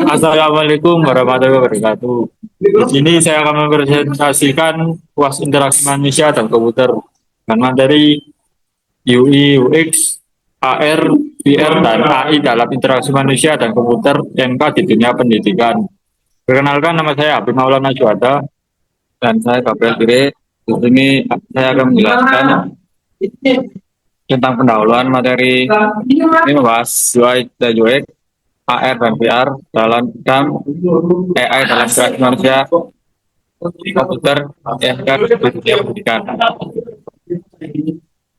Assalamualaikum warahmatullahi wabarakatuh. Di sini saya akan mempresentasikan UAS interaksi manusia dan komputer dengan materi UI, UX, AR, VR, dan AI dalam interaksi manusia dan komputer MK di dunia pendidikan. Perkenalkan, nama saya Habib Maulana Juwada dan saya Gabriel Gire. Di sini saya akan menjelaskan tentang pendahuluan materi ini membahas UI dan UX, AR dan VR dalam AI dalam interaksi manusia komputer MK di dunia pendidikan.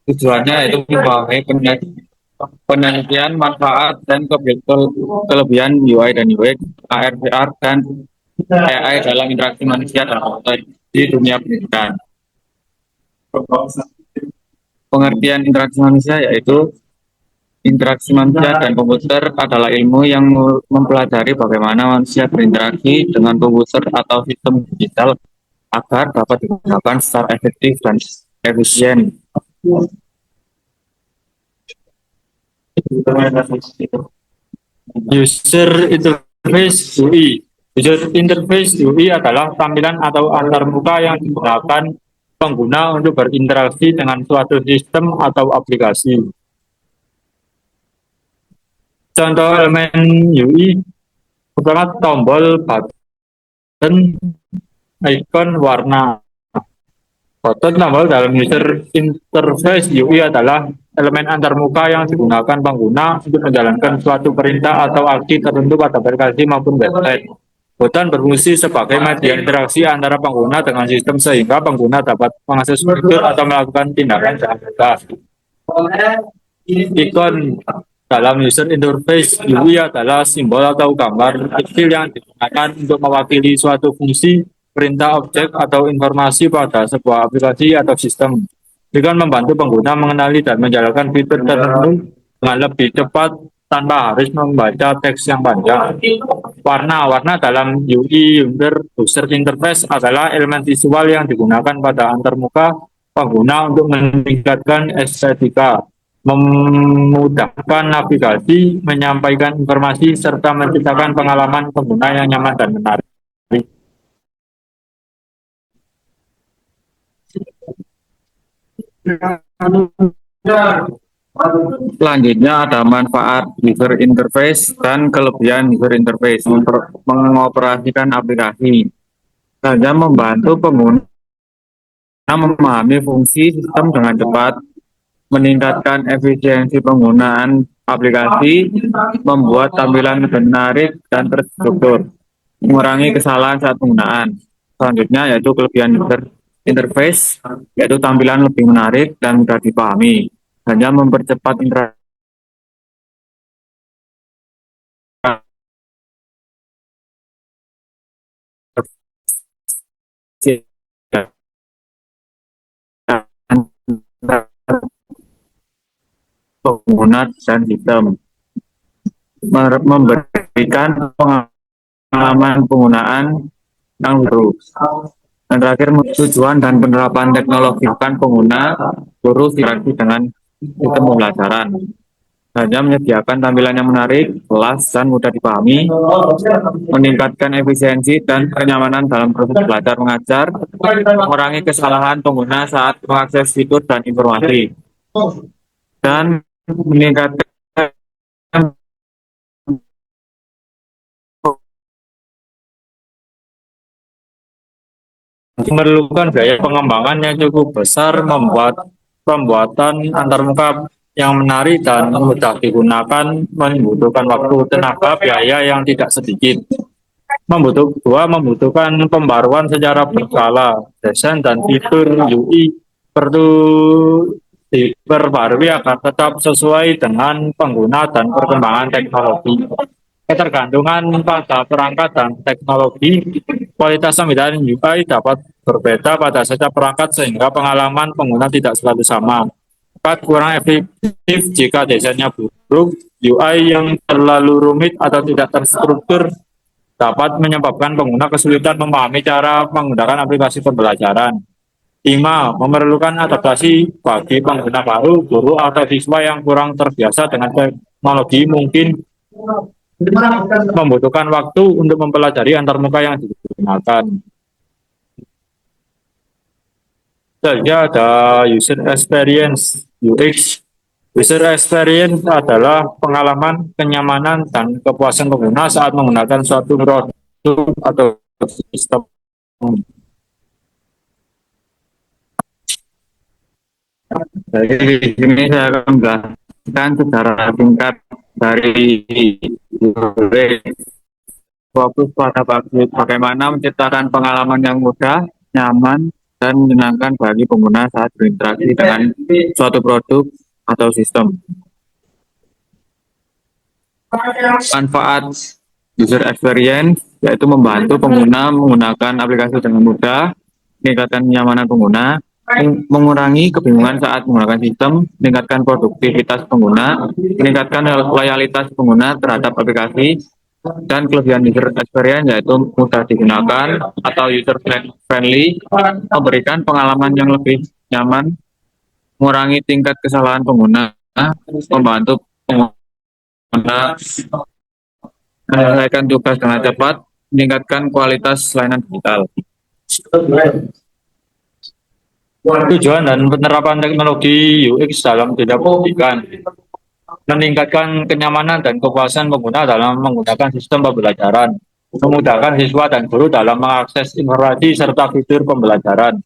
Tujuannya itu memahami penelitian manfaat dan kelebihan UI dan UX, AR, VR, dan AI dalam interaksi manusia dan komputer di dunia pendidikan. Pengertian interaksi manusia yaitu interaksi manusia dan komputer adalah ilmu yang mempelajari bagaimana manusia berinteraksi dengan komputer atau sistem digital agar dapat digunakan secara efektif dan efisien. User interface UI. User interface UI adalah tampilan atau antarmuka yang digunakan pengguna untuk berinteraksi dengan suatu sistem atau aplikasi. Contoh elemen UI pertama tombol, button, icon, warna. Button tombol dalam user interface UI adalah elemen antarmuka yang digunakan pengguna untuk menjalankan suatu perintah atau aksi tertentu pada aplikasi maupun website. Button berfungsi sebagai media interaksi antara pengguna dengan sistem sehingga pengguna dapat mengakses fitur atau melakukan tindakan dengan mudah. Icon dalam user interface UI adalah simbol atau gambar kecil yang digunakan untuk mewakili suatu fungsi, perintah, objek, atau informasi pada sebuah aplikasi atau sistem. Dengan membantu pengguna mengenali dan menjalankan fitur tertentu dengan lebih cepat tanpa harus membaca teks yang panjang. Warna dalam UI user interface adalah elemen visual yang digunakan pada antarmuka pengguna untuk meningkatkan estetika, memudahkan navigasi, menyampaikan informasi, serta menciptakan pengalaman pengguna yang nyaman dan menarik. Selanjutnya ada manfaat user interface dan kelebihan user interface mengoperasikan aplikasi. Saja membantu pengguna memahami fungsi sistem dengan cepat, meningkatkan efisiensi penggunaan aplikasi, membuat tampilan menarik dan terstruktur, mengurangi kesalahan saat penggunaan. Selanjutnya yaitu kelebihan user interface, yaitu tampilan lebih menarik dan mudah dipahami, hanya mempercepat interaksi pengguna dan sistem, memberikan pengalaman penggunaan yang baru. Dan terakhir, tujuan dan penerapan teknologi kan pengguna guru interaksi dengan sistem pembelajaran. Hanya menyediakan tampilan yang menarik, kelas, dan mudah dipahami, meningkatkan efisiensi dan kenyamanan dalam proses belajar mengajar, mengurangi kesalahan pengguna saat mengakses fitur dan informasi, dan meningkatkan memerlukan biaya pengembangan yang cukup besar, membuat pembuatan antarmuka yang menarik dan mudah digunakan membutuhkan waktu, tenaga, biaya yang tidak sedikit. Membutuhkan pembaruan secara berkala. Desain dan fitur UI perlu diperbarui agar tetap sesuai dengan pengguna dan perkembangan teknologi. Ketergantungan pada perangkat dan teknologi, kualitas tampilan UI dapat berbeda pada setiap perangkat sehingga pengalaman pengguna tidak selalu sama. Dapat kurang efektif jika desainnya buruk, UI yang terlalu rumit atau tidak terstruktur dapat menyebabkan pengguna kesulitan memahami cara menggunakan aplikasi pembelajaran. 5. Memerlukan adaptasi bagi pengguna baru, guru atau siswa yang kurang terbiasa dengan teknologi mungkin membutuhkan waktu untuk mempelajari antarmuka yang digunakan. Selanjutnya ada user experience UX. User experience adalah pengalaman, kenyamanan, dan kepuasan pengguna saat menggunakan suatu produk atau sistem. Jadi di sini saya akan menjelaskan secara singkat dari fokus pada bagaimana menciptakan pengalaman yang mudah, nyaman, dan menyenangkan bagi pengguna saat berinteraksi dengan suatu produk atau sistem. Manfaat user experience yaitu membantu pengguna menggunakan aplikasi dengan mudah, meningkatkan kenyamanan pengguna, mengurangi kebingungan saat menggunakan sistem, meningkatkan produktivitas pengguna, meningkatkan loyalitas pengguna terhadap aplikasi, dan kelebihan user experience yaitu mudah digunakan atau user friendly, memberikan pengalaman yang lebih nyaman, mengurangi tingkat kesalahan pengguna, membantu pengguna menyelesaikan tugas dengan cepat, meningkatkan kualitas layanan digital. Tujuan dan penerapan teknologi UX dalam tindak pendidikan: meningkatkan kenyamanan dan kepuasan pengguna dalam menggunakan sistem pembelajaran, memudahkan siswa dan guru dalam mengakses informasi serta fitur pembelajaran,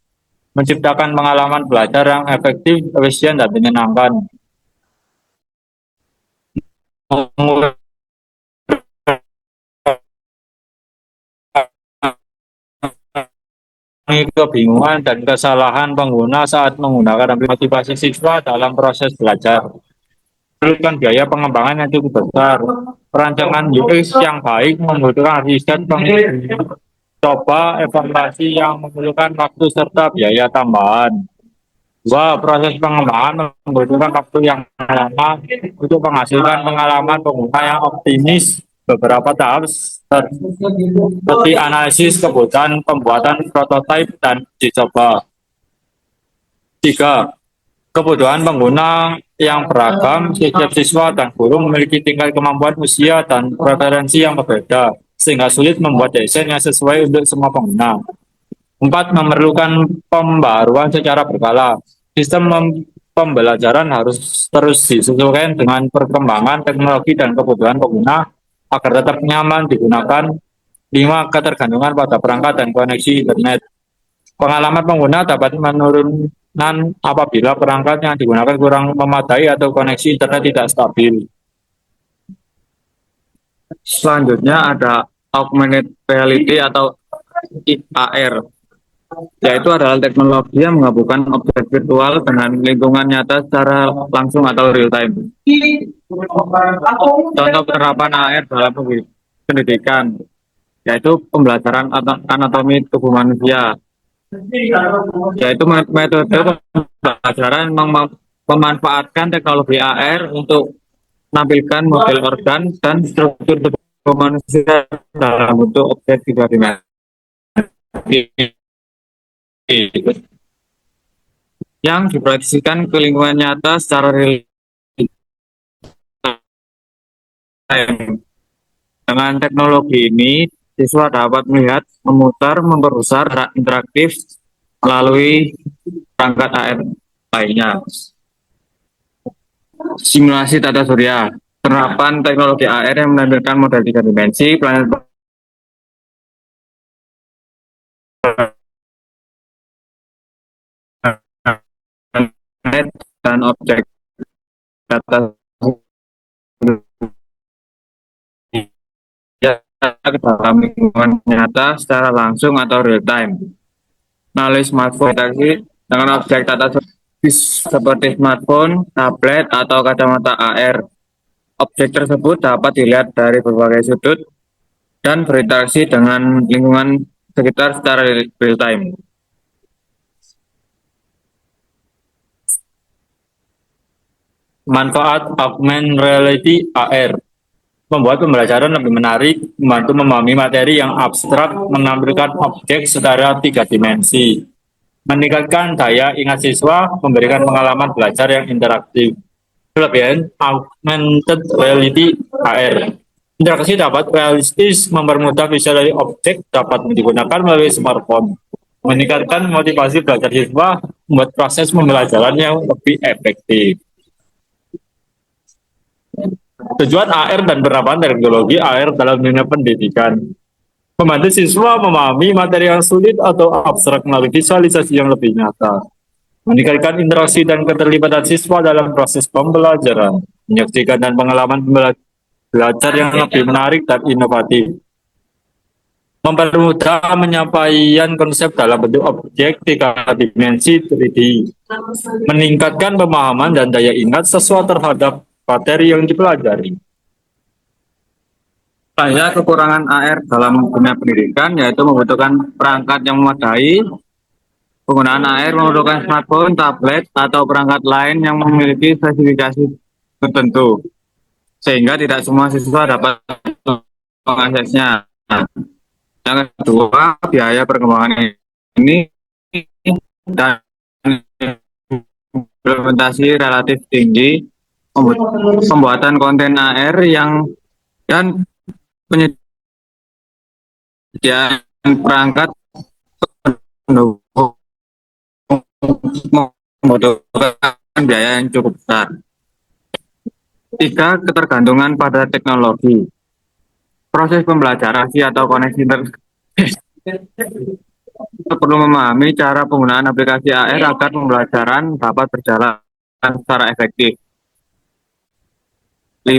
menciptakan pengalaman belajar yang efektif, efisien, dan menyenangkan, kebingungan dan kesalahan pengguna saat menggunakan motivasi siswa dalam proses belajar, memerlukan biaya pengembangan yang cukup besar. Perancangan UX yang baik membutuhkan riset, coba evaluasi yang memerlukan waktu serta biaya tambahan. 2. Proses pengembangan membutuhkan waktu yang lama untuk menghasilkan pengalaman pengguna yang optimis. Beberapa tahap seperti analisis kebutuhan, pembuatan prototipe, dan uji coba. 3. Kebutuhan pengguna yang beragam, setiap siswa dan guru memiliki tingkat kemampuan, usia, dan preferensi yang berbeda, sehingga sulit membuat desain yang sesuai untuk semua pengguna. 4. Memerlukan pembaruan secara berkala. Sistem pembelajaran harus terus disesuaikan dengan perkembangan teknologi dan kebutuhan pengguna agar tetap nyaman digunakan. 5. Ketergantungan pada perangkat dan koneksi internet. Pengalaman pengguna dapat menurunkan apabila perangkat yang digunakan kurang memadai atau koneksi internet tidak stabil. Selanjutnya ada augmented reality atau AR, yaitu adalah teknologi yang menggabungkan objek virtual dengan lingkungan nyata secara langsung atau real time. Contoh penerapan AR dalam pendidikan, yaitu pembelajaran anatomi tubuh manusia, yaitu metode pembelajaran memanfaatkan teknologi AR untuk menampilkan model organ dan struktur tubuh manusia dalam bentuk objek tiga dimensi yang diproyeksikan ke lingkungan nyata secara real time. Dengan teknologi ini, siswa dapat melihat, memutar, memperbesar interaktif melalui perangkat AR lainnya. Simulasi tata surya, penerapan teknologi AR yang menampilkan model tiga dimensi planet dan objek data ke dalam lingkungan nyata secara langsung atau real time. Melalui smartphone dengan objek data seperti smartphone, tablet, atau kacamata AR. Objek tersebut dapat dilihat dari berbagai sudut dan berinteraksi dengan lingkungan sekitar secara real time. Manfaat augmented reality AR: membuat pembelajaran lebih menarik, membantu memahami materi yang abstrak, menampilkan objek secara tiga dimensi. meningkatkan daya ingat siswa, memberikan pengalaman belajar yang interaktif. Kelebihan augmented reality AR. Interaksi dapat realistis, mempermudah visual dari objek, dapat digunakan melalui smartphone. Meningkatkan motivasi belajar siswa, membuat proses pembelajaran yang lebih efektif. Tujuan AR dan penerapan teknologi AR dalam dunia pendidikan. Membantu siswa memahami materi yang sulit atau abstrak melalui visualisasi yang lebih nyata. Meningkatkan interaksi dan keterlibatan siswa dalam proses pembelajaran. Menyaksikan dan pengalaman belajar yang lebih menarik dan inovatif. Mempermudah penyampaian konsep dalam bentuk objek tiga dimensi 3D. Meningkatkan pemahaman dan daya ingat sesuai terhadap materi yang dipelajari. Saya kekurangan AR dalam dunia pendidikan yaitu membutuhkan perangkat yang memadai. Penggunaan AR membutuhkan smartphone, tablet, atau perangkat lain yang memiliki spesifikasi tertentu, sehingga tidak semua siswa dapat mengaksesnya. Yang kedua, biaya perkembangan ini dan implementasi relatif tinggi, pembuatan konten AR yang dan penyediaan perangkat membutuhkan biaya yang cukup besar. Tiga, ketergantungan pada teknologi. Proses pembelajaran atau koneksi internet perlu memahami cara penggunaan aplikasi AR agar pembelajaran dapat berjalan secara efektif. 5.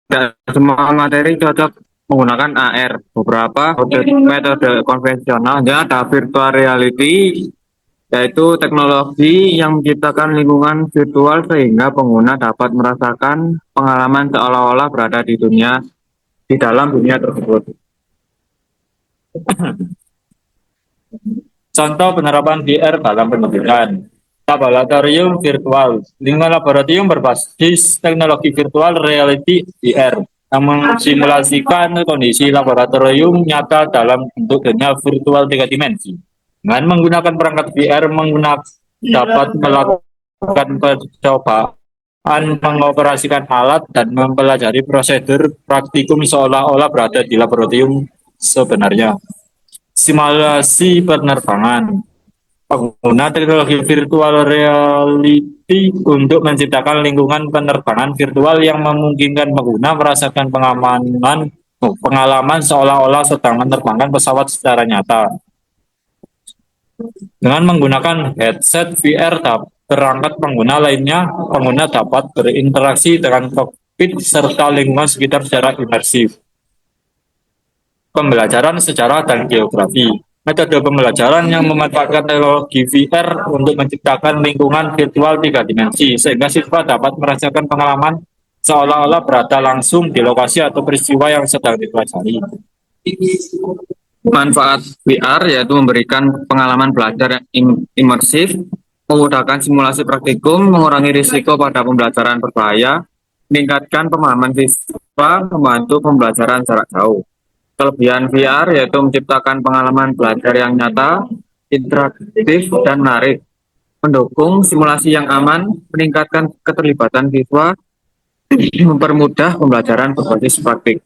Tidak semua materi cocok menggunakan AR. Beberapa metode konvensional ada virtual reality, yaitu teknologi yang menciptakan lingkungan virtual sehingga pengguna dapat merasakan pengalaman seolah-olah berada di dalam dunia tersebut. Contoh penerapan VR dalam pendidikan. Laboratorium virtual. Lingkungan laboratorium berbasis teknologi virtual reality VR yang mensimulasikan kondisi laboratorium nyata dalam bentuk dunia virtual 3 dimensi. Dengan menggunakan perangkat VR dapat melakukan percobaan, mengoperasikan alat, dan mempelajari prosedur praktikum seolah-olah berada di laboratorium sebenarnya. Simulasi penerbangan. Pengguna teknologi virtual reality untuk menciptakan lingkungan penerbangan virtual yang memungkinkan pengguna merasakan pengalaman seolah-olah sedang menerbangkan pesawat secara nyata. Dengan menggunakan headset VR, perangkat pengguna lainnya, pengguna dapat berinteraksi dengan kokpit serta lingkungan sekitar secara imersif. Pembelajaran sejarah dan geografi. Metode pembelajaran yang memanfaatkan teknologi VR untuk menciptakan lingkungan virtual 3 dimensi, sehingga siswa dapat merasakan pengalaman seolah-olah berada langsung di lokasi atau peristiwa yang sedang dipelajari. Manfaat VR yaitu memberikan pengalaman belajar yang imersif, memudahkan simulasi praktikum, mengurangi risiko pada pembelajaran berbahaya, meningkatkan pemahaman siswa, membantu pembelajaran jarak jauh. Kelebihan VR yaitu menciptakan pengalaman belajar yang nyata, interaktif, dan menarik, mendukung simulasi yang aman, meningkatkan keterlibatan siswa, mempermudah pembelajaran berbasis praktik.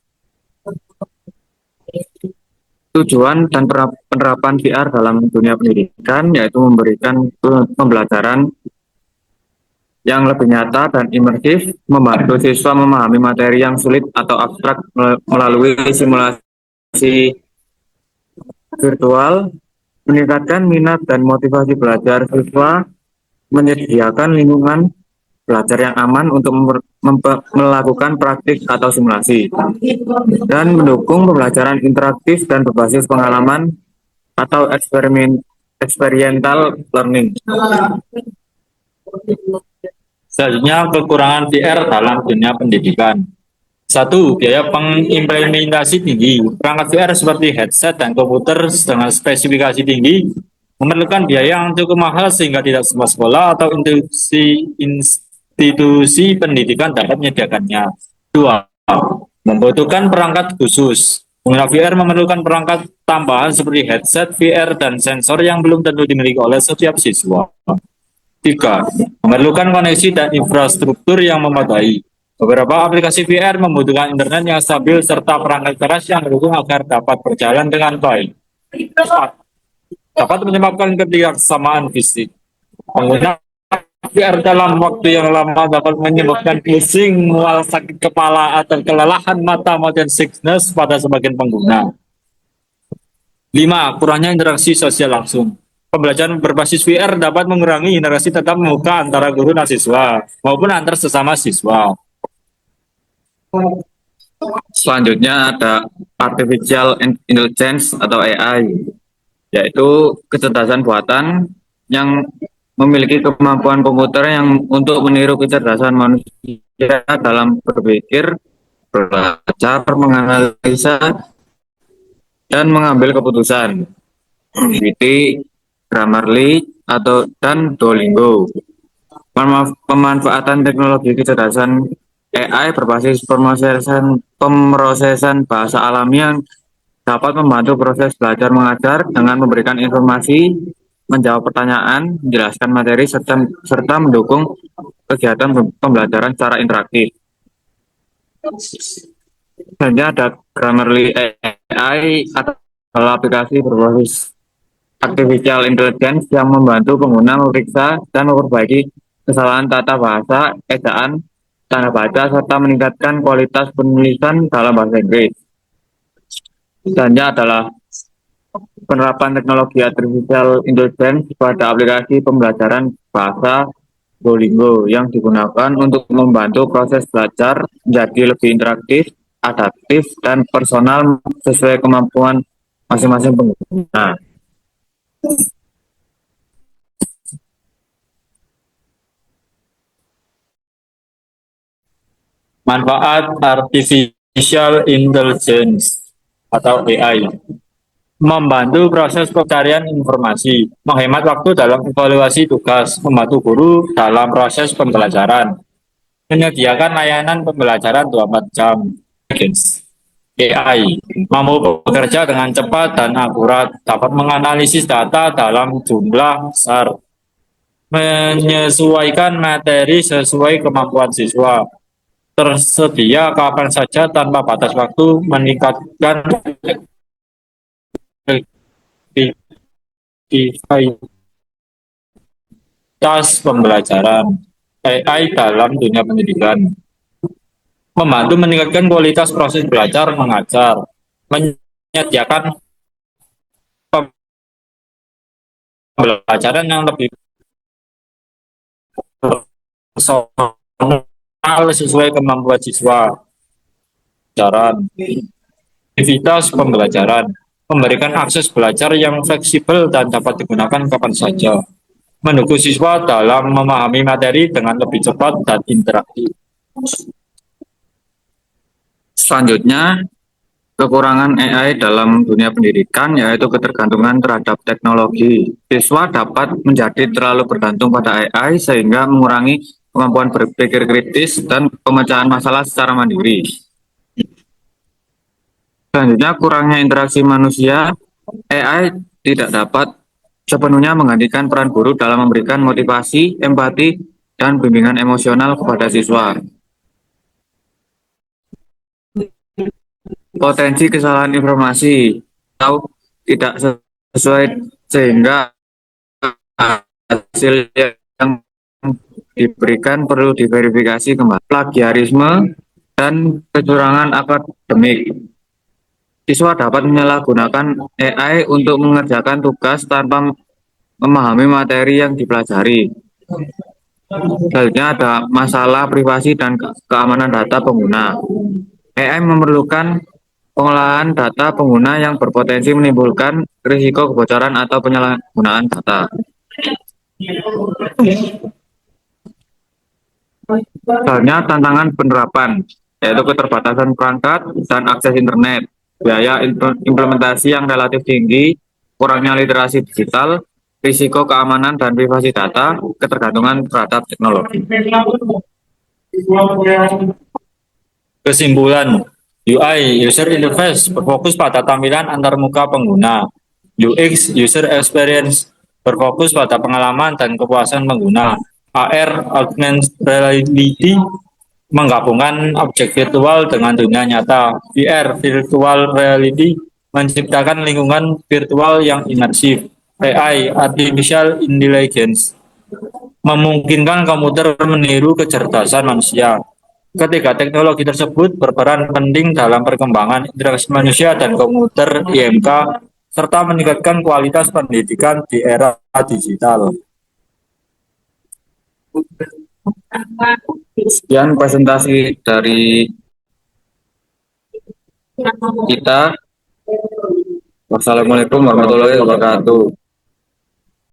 Tujuan dan penerapan VR dalam dunia pendidikan yaitu memberikan pembelajaran yang lebih nyata dan imersif, membantu siswa memahami materi yang sulit atau abstrak melalui simulasi virtual, meningkatkan minat dan motivasi belajar siswa, menyediakan lingkungan belajar yang aman untuk melakukan praktik atau simulasi, dan mendukung pembelajaran interaktif dan berbasis pengalaman atau experiential learning. Selanjutnya, kekurangan VR dalam dunia pendidikan. 1. Biaya pengimplementasi tinggi. Perangkat VR seperti headset dan komputer dengan spesifikasi tinggi memerlukan biaya yang cukup mahal sehingga tidak semua sekolah atau institusi pendidikan dapat menyediakannya. 2. Membutuhkan perangkat khusus. Pengguna VR memerlukan perangkat tambahan seperti headset VR dan sensor yang belum tentu dimiliki oleh setiap siswa. Tiga, memerlukan koneksi dan infrastruktur yang memadai. Beberapa aplikasi VR membutuhkan internet yang stabil serta perangkat keras yang mendukung agar dapat berjalan dengan baik. Empat, dapat menyebabkan ketidaksamaan fisik. Pengguna VR dalam waktu yang lama dapat menyebabkan pusing, mual, sakit kepala, atau kelelahan mata motion sickness pada sebagian pengguna. Lima, kurangnya interaksi sosial langsung. Pembelajaran berbasis VR dapat mengurangi interaksi tatap muka antara guru dan siswa maupun antar sesama siswa. Selanjutnya ada artificial intelligence atau AI, yaitu kecerdasan buatan yang memiliki kemampuan komputer yang untuk meniru kecerdasan manusia dalam berpikir, belajar, menganalisa, dan mengambil keputusan. GPT, Grammarly, dan Duolingo. Pemanfaatan teknologi kecerdasan AI berbasis pemrosesan bahasa alami yang dapat membantu proses belajar mengajar dengan memberikan informasi, menjawab pertanyaan, menjelaskan materi, serta mendukung kegiatan pembelajaran secara interaktif. Selanjutnya ada Grammarly AI adalah aplikasi berbasis artificial intelligence yang membantu pengguna memeriksa dan memperbaiki kesalahan tata bahasa, ejaan, tanda baca, serta meningkatkan kualitas penulisan dalam bahasa Inggris. Selanjutnya adalah penerapan teknologi artificial intelligence pada aplikasi pembelajaran bahasa Duolingo yang digunakan untuk membantu proses belajar menjadi lebih interaktif, adaptif, dan personal sesuai kemampuan masing-masing pengguna. Manfaat artificial intelligence atau AI membantu proses pencarian informasi, menghemat waktu dalam evaluasi tugas, membantu guru dalam proses pembelajaran, menyediakan layanan pembelajaran 24 jam. AI mampu bekerja dengan cepat dan akurat, dapat menganalisis data dalam jumlah besar, menyesuaikan materi sesuai kemampuan siswa, tersedia kapan saja tanpa batas waktu, meningkatkan efektivitas pembelajaran. AI dalam dunia pendidikan membantu meningkatkan kualitas proses belajar mengajar, menyediakan pembelajaran yang lebih personal sesuai kemampuan siswa. Pembelajaran, aktivitas pembelajaran, memberikan akses belajar yang fleksibel dan dapat digunakan kapan saja, mendukung siswa dalam memahami materi dengan lebih cepat dan interaktif. Selanjutnya, kekurangan AI dalam dunia pendidikan yaitu ketergantungan terhadap teknologi. Siswa dapat menjadi terlalu bergantung pada AI sehingga mengurangi kemampuan berpikir kritis dan pemecahan masalah secara mandiri. Selanjutnya, kurangnya interaksi manusia. AI tidak dapat sepenuhnya menggantikan peran guru dalam memberikan motivasi, empati, dan bimbingan emosional kepada siswa. Potensi kesalahan informasi atau tidak sesuai sehingga hasil yang diberikan perlu diverifikasi kembali. Plagiarisme dan kecurangan akademik. Siswa dapat menyalahgunakan AI untuk mengerjakan tugas tanpa memahami materi yang dipelajari. Selanjutnya ada masalah privasi dan keamanan data pengguna. AI memerlukan pengolahan data pengguna yang berpotensi menimbulkan risiko kebocoran atau penyalahgunaan data. Selanjutnya tantangan penerapan, yaitu keterbatasan perangkat dan akses internet, biaya implementasi yang relatif tinggi, kurangnya literasi digital, risiko keamanan dan privasi data, ketergantungan terhadap teknologi. Kesimpulan, UI, user interface, berfokus pada tampilan antarmuka pengguna. UX, user experience, berfokus pada pengalaman dan kepuasan pengguna. AR, augmented reality, menggabungkan objek virtual dengan dunia nyata. VR, virtual reality, menciptakan lingkungan virtual yang imersif. AI, artificial intelligence, memungkinkan komputer meniru kecerdasan manusia. Ketiga teknologi tersebut berperan penting dalam perkembangan interaksi manusia dan komputer IMK serta meningkatkan kualitas pendidikan di era digital. Sekian presentasi dari kita. Wassalamualaikum warahmatullahi wabarakatuh.